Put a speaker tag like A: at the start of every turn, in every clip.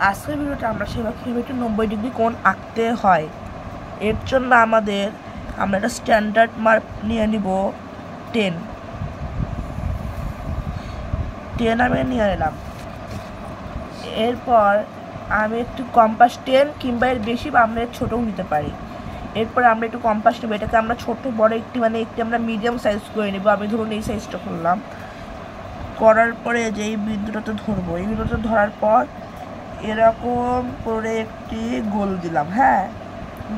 A: আজকের ভিডিওটা আমরা সেভাবে একটু 90° কোণ আঁকতে হয়। এর জন্য আমরা একটা স্ট্যান্ডার্ড মার্ক নিয়ে নিব 10 আমি নিয়ে নিলাম। এরপর আমি একটু কম্পাস 10 কিংবা এর বেশি বা আমরা ছোটও নিতে পারি। এরপর আমরা একটু কম্পাস নেব, এটাকে আমরা ছোট বড় একটি আমরা মিডিয়াম সাইজ করে নেব। আমি ধরুন এই সাইজটা করলাম, করার পরে যে এই বিন্দুটাতে ধরবো, এই বিন্দুটা ধরার পর এরকম করে একটি গোল দিলাম।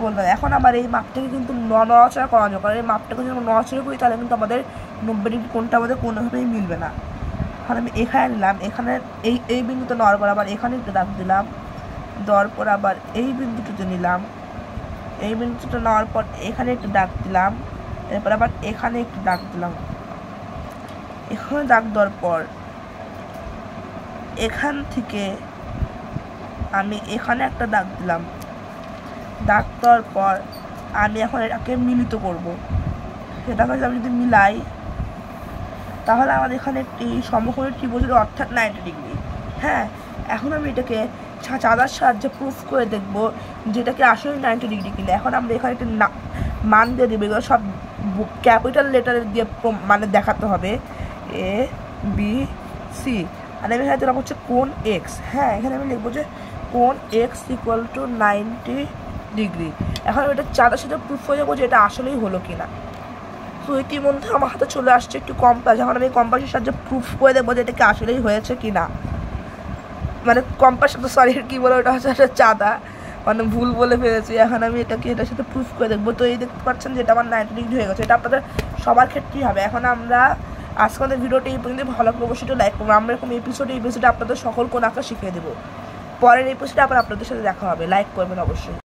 A: গোল দিলাম। এখন আবার এই মাপটাকে কিন্তু নড়াচড়া করা যাবে, কারণ এই মাপটাকে যদি আমরা নড়াচড়া করি তাহলে কিন্তু আমাদের 90° কোণটা আমাদের কোনোভাবেই মিলবে না। এখন আমি এখানে নিলাম, এখানে এই বিন্দুতে নেওয়ার পর আবার এখানে একটু দাগ দিলাম, দেওয়ার পর আবার এই বিন্দুটিতে নিলাম, এই বিন্দুটা নেওয়ার পর এখানে একটু দাগ দিলাম, এরপর আবার এখানে একটু দাগ দিলাম। এখানে দাগ দেওয়ার পর এখান থেকে আমি এখানে একটা দাগ দিলাম। দাগ দেওয়ার পর আমি এখন এটাকে মিলিত করব। সেটাকে আমি যদি মিলাই তাহলে আমাদের এখানে একটি সমকোণী ত্রিভুজের অর্থাৎ 90°। এখন আমি এটাকে চাঁদার সাহায্যে প্রুফ করে দেখব যেটাকে আসলে 90° কিনা। এখন আমরা এখানে একটি মান দিয়ে দেবো, এগুলো সব ক্যাপিটাল লেটারে দিয়ে দেখাতে হবে, ABC। আর আমি এখানে দিলাম হচ্ছে কোণ X। এখানে আমি লিখবো যে কোণ X = 90°। এখন আমি এটা চাঁদার সাথে প্রুফ হয়ে যাবো যে এটা আসলেই হলো কিনা। তো ইতিমধ্যে আমার হাতে চলে আসছে একটু কম্পাস। এখন আমি কম্পাসের সাহায্যে প্রুফ করে দেবো যে এটাকে আসলেই হয়েছে কিনা। কম্পাস কি বলে, ওটা হচ্ছে একটা চাঁদা, ভুল বলে ফেলেছি। এখন আমি এটার সাথে প্রুফ করে দেখবো। তো এই দেখতে পাচ্ছেন যে এটা আমার 90° হয়ে গেছে। এটা আপনাদের সবার ক্ষেত্রেই হবে। এখন আমরা আজকে ভিডিওটা এই পর্যন্ত ভালো লাগবে, অবশ্যই লাইক করবো। আমরা এরকম এপিসোডে আপনাদের সকল কোণ আঁকা শিখিয়ে দেবো। পরের এপিসোডে আবার আপনাদের সাথে দেখা হবে। লাইক করবেন অবশ্যই।